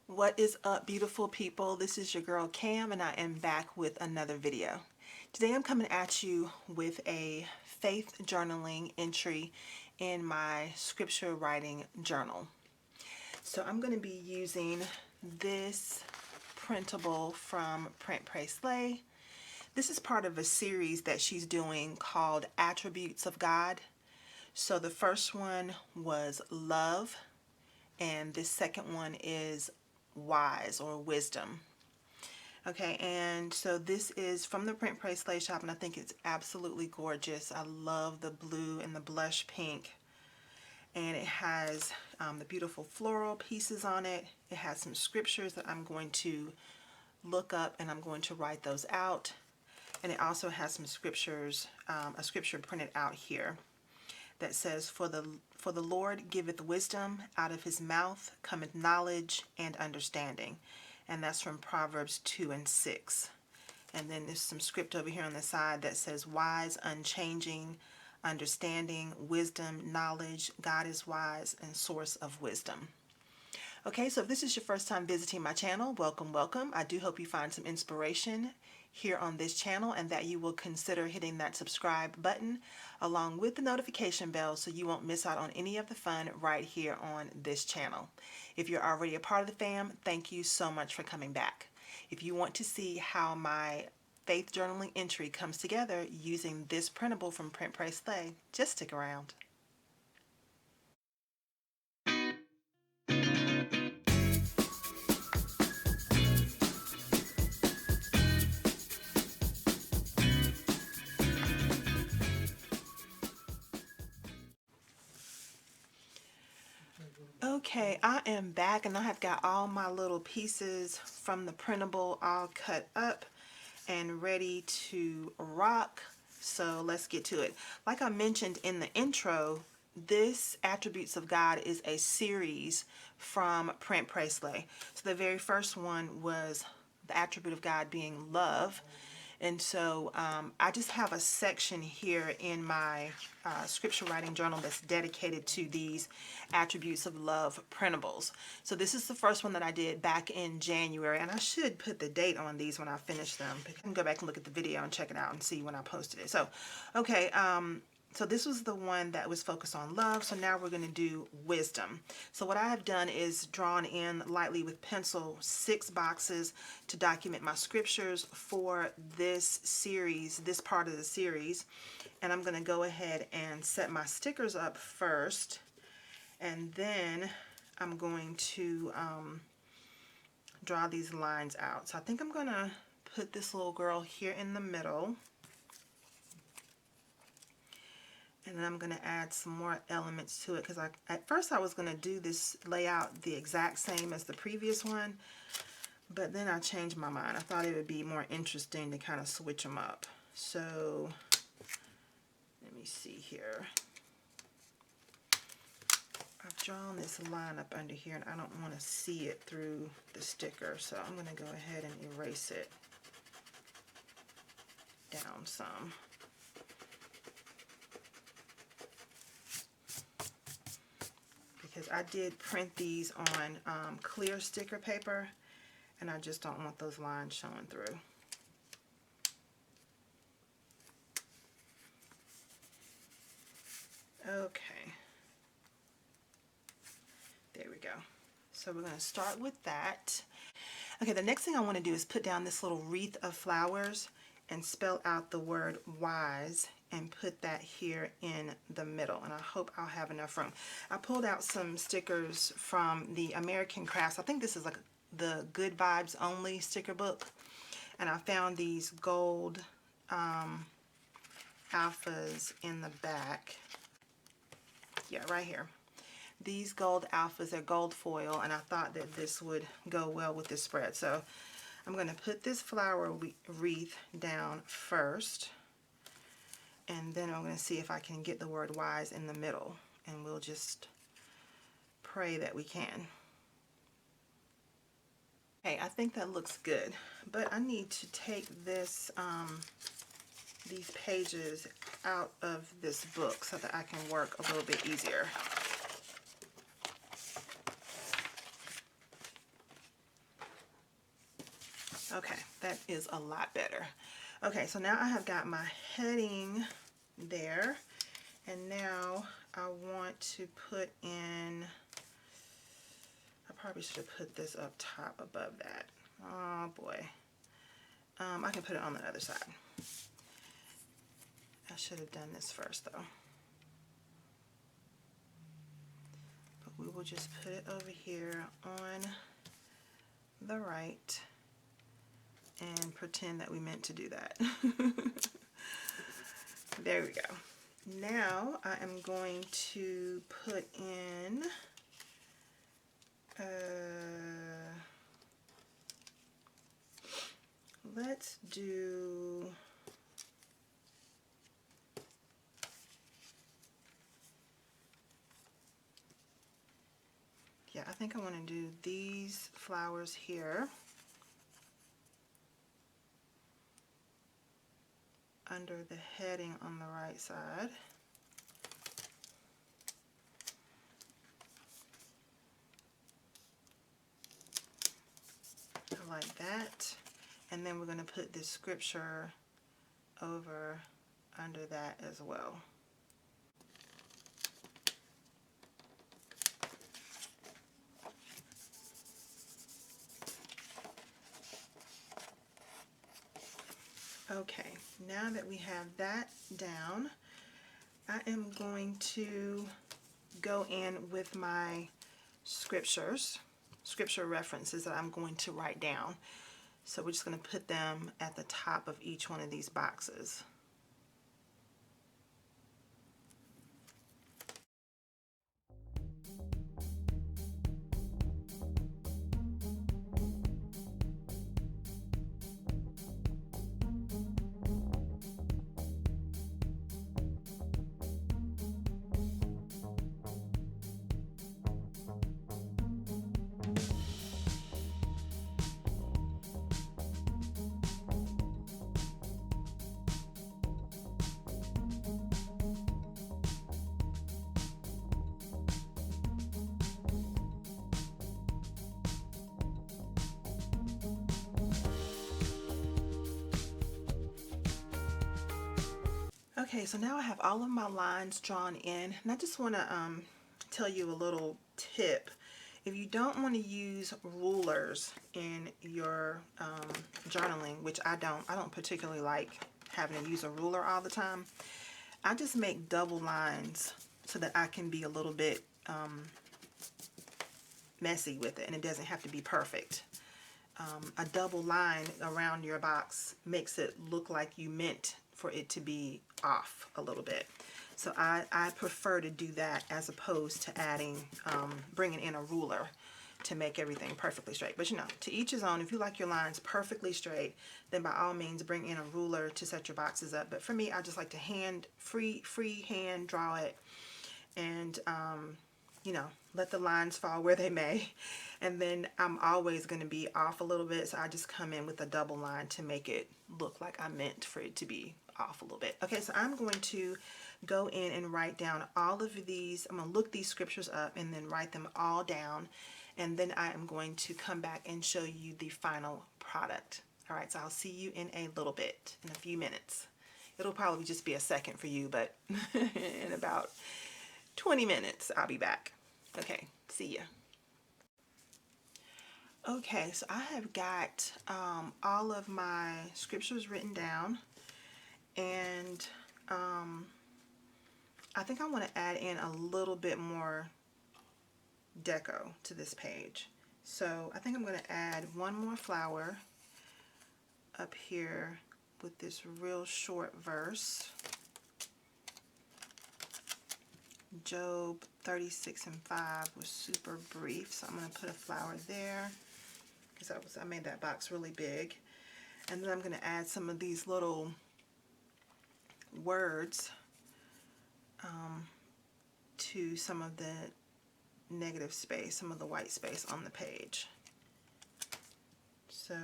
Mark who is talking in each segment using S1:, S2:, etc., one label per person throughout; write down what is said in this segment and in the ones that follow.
S1: What is up, beautiful people? This is your girl Cam, and I am back with another video. Today I'm coming at you with a faith journaling entry in my scripture writing journal. So I'm going to be using this printable from Print Pray Slay. This is part of a series that she's doing called Attributes of God. So the first one was love, and this second one is wise or wisdom. Okay, and so this is from the Print Pray Slay shop, and I think it's absolutely gorgeous. I love the blue and the blush pink, and it has the beautiful floral pieces on it. It has some scriptures that I'm going to look up, and I'm going to write those out. And it also has some scriptures, a scripture printed out here that says, For the Lord giveth wisdom, out of his mouth cometh knowledge and understanding. And that's from Proverbs 2:6. And then there's some script over here on the side that says, wise, unchanging, understanding, wisdom, knowledge, God is wise, and source of wisdom. Okay, so if this is your first time visiting my channel, welcome, welcome. I do hope you find some inspiration here on this channel and that you will consider hitting that subscribe button along with the notification bell so you won't miss out on any of the fun right here on this channel. If you're already a part of the fam, thank you so much for coming back. If you want to see how my faith journaling entry comes together using this printable from Print Pray Slay, just stick around. Okay, I am back and I have got all my little pieces from the printable all cut up and ready to rock. So let's get to it. Like I mentioned in the intro, this Attributes of God is a series from Print Pray Slay. So the very first one was the attribute of God being love. And so I just have a section here in my scripture writing journal that's dedicated to these attributes of love printables. So this is the first one that I did back in January, and I should put the date on these when I finish them. I can go back and look at the video and check it out and see when I posted it. So, okay, so this was the one that was focused on love. So now we're going to do wisdom. So what I have done is drawn in lightly with pencil 6 boxes to document my scriptures for this series, this part of the series. And I'm going to go ahead and set my stickers up first. And then I'm going to draw these lines out. So I think I'm going to put this little girl here in the middle. And then I'm going to add some more elements to it because at first I was going to do this layout the exact same as the previous one, but then I changed my mind. I thought it would be more interesting to kind of switch them up. So let me see here. I've drawn this line up under here and I don't want to see it through the sticker, so I'm going to go ahead and erase it down some. Because I did print these on clear sticker paper, and I just don't want those lines showing through. Okay, there we go. So we're going to start with that. Okay, the next thing I want to do is put down this little wreath of flowers and spell out the word wise and put that here in the middle, and I hope I'll have enough room. I pulled out some stickers from the American Crafts. I think this is like the Good Vibes Only sticker book, and I found these gold alphas in the back. Yeah, right here. These gold alphas are gold foil, and I thought that this would go well with this spread. So I'm going to put this flower wreath down first, and then I'm going to see if I can get the word wise in the middle, and we'll just pray that we can. Okay, I think that looks good, but I need to take this these pages out of this book so that I can work a little bit easier. Okay, that is a lot better. Okay, so now I have got my heading there, and now I want to put in, I probably should have put this up top above that. Oh boy. I can put it on the other side. I should have done this first though. But we will just put it over here on the right and pretend that we meant to do that. There we go. Now I am going to put in let's do, yeah, I think I want to do these flowers here under the heading on the right side. I like that. And then we're going to put this scripture over under that as well. Okay, now that we have that down, I am going to go in with my scripture references that I'm going to write down. So we're just going to put them at the top of each one of these boxes. Okay, so now I have all of my lines drawn in, and I just want to tell you a little tip. If you don't want to use rulers in your journaling, which I don't particularly like having to use a ruler all the time, I just make double lines so that I can be a little bit messy with it, and it doesn't have to be perfect. A double line around your box makes it look like you meant for it to be off a little bit. So I prefer to do that as opposed to adding, bringing in a ruler to make everything perfectly straight. But you know, to each his own. If you like your lines perfectly straight, then by all means bring in a ruler to set your boxes up. But for me, I just like to free hand draw it, and you know, let the lines fall where they may. And then I'm always going to be off a little bit, so I just come in with a double line to make it look like I meant for it to be off a little bit. Okay, so I'm going to go in and write down all of these. I'm going to look these scriptures up and then write them all down, and then I am going to come back and show you the final product. All right, so I'll see you in a little bit, in a few minutes. It'll probably just be a second for you, but in about 20 minutes I'll be back. Okay, see ya. Okay, so I have got all of my scriptures written down, and I think I want to add in a little bit more deco to this page. So I think I'm going to add one more flower up here with this real short verse. Job 36:5 was super brief, so I'm going to put a flower there because I made that box really big. And then I'm going to add some of these little words to some of the negative space, some of the white space on the page. So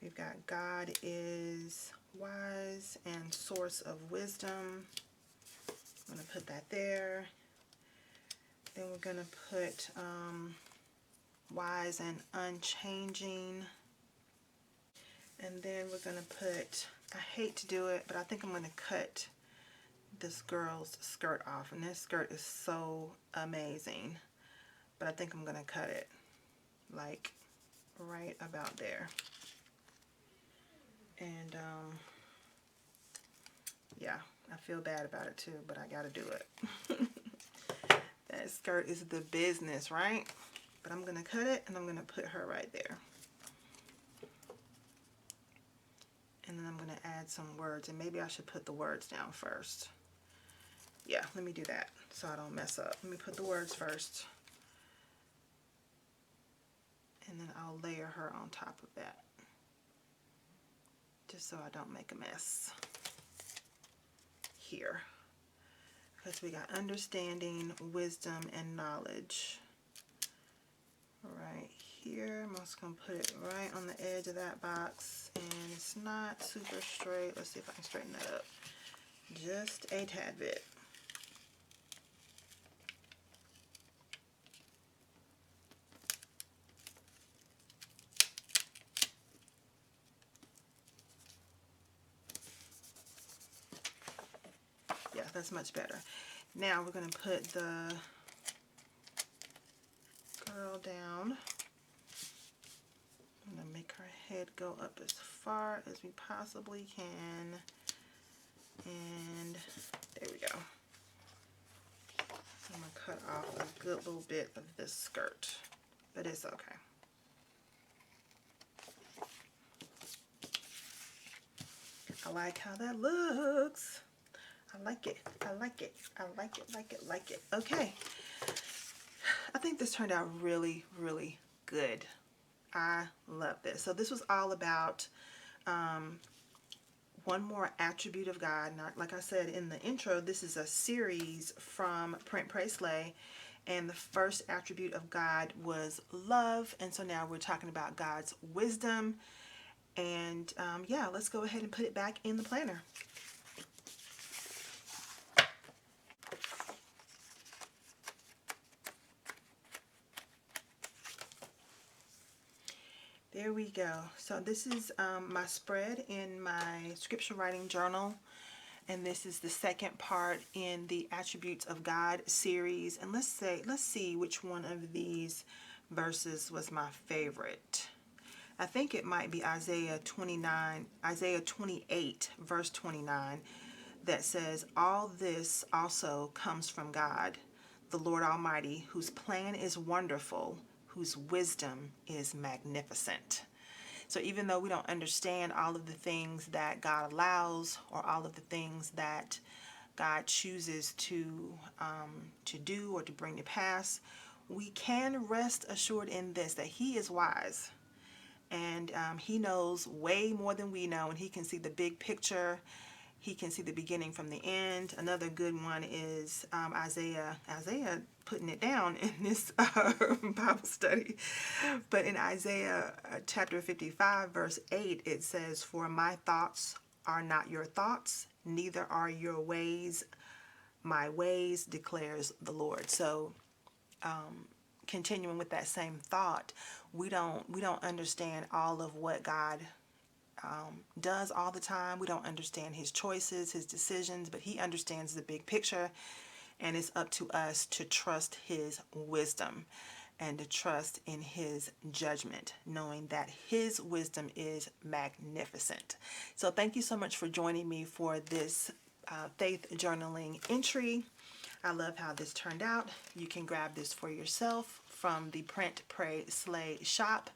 S1: we've got God is wise and source of wisdom. I'm going to put that there. Then we're going to put wise and unchanging. And then we're going to put, I hate to do it, but I think I'm going to cut this girl's skirt off. And this skirt is so amazing. But I think I'm going to cut it like right about there. And yeah, I feel bad about it too, but I got to do it. That skirt is the business, right? But I'm going to cut it and I'm going to put her right there. And then I'm going to add some words, and maybe I should put the words down first. Yeah, let me do that so I don't mess up. Let me put the words first. And then I'll layer her on top of that, just so I don't make a mess here. Because we got understanding, wisdom, and knowledge right here. I'm just going to put it right on the edge of that box, and it's not super straight. Let's see if I can straighten that up just a tad bit. Yeah, that's much better. Now we're going to put the girl down. I'm going to make her head go up as far as we possibly can. And there we go. I'm going to cut off a good little bit of this skirt, but it's okay. I like how that looks. I like it. I like it. I like it, like it, like it. Okay. I think this turned out really, really good. I love this. So this was all about one more attribute of God. Now, like I said in the intro, this is a series from Print, Pray, Slay, and the first attribute of God was love, and so now we're talking about God's wisdom. And yeah, let's go ahead and put it back in the planner. There we go. So this is my spread in my scripture writing journal, and this is the second part in the Attributes of God series. And let's see which one of these verses was my favorite. I think it might be Isaiah 28, verse 29, that says, "All this also comes from God, the Lord Almighty, whose plan is wonderful, whose wisdom is magnificent." So even though we don't understand all of the things that God allows, or all of the things that God chooses to do or to bring to pass, we can rest assured in this, that He is wise. And He knows way more than we know, and He can see the big picture. He can see the beginning from the end. Another good one is Isaiah putting it down in this Bible study. But in Isaiah chapter 55, verse 8, it says, "For my thoughts are not your thoughts, neither are your ways my ways, declares the Lord." So continuing with that same thought, we don't understand all of what God does all the time. We don't understand His choices, His decisions, but He understands the big picture, and it's up to us to trust His wisdom and to trust in His judgment, knowing that His wisdom is magnificent. So thank you so much for joining me for this faith journaling entry. I love how this turned out. You can grab this for yourself from the Print, Pray, Slay shop,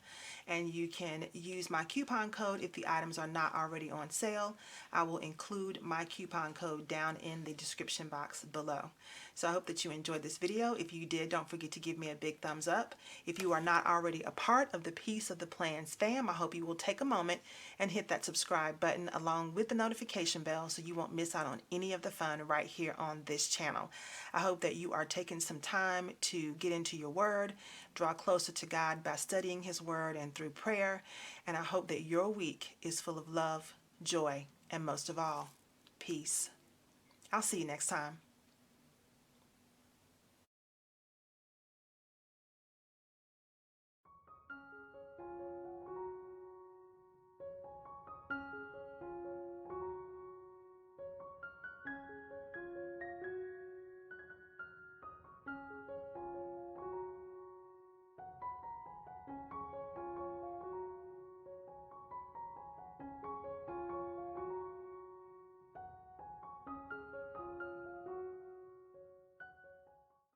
S1: and you can use my coupon code if the items are not already on sale. I will include my coupon code down in the description box below. So I hope that you enjoyed this video. If you did, don't forget to give me a big thumbs up. If you are not already a part of the Piece of the Plans fam, I hope you will take a moment and hit that subscribe button along with the notification bell so you won't miss out on any of the fun right here on this channel. I hope that you are taking some time to get into your word, draw closer to God by studying His word and through prayer, and I hope that your week is full of love, joy, and most of all, peace. I'll see you next time.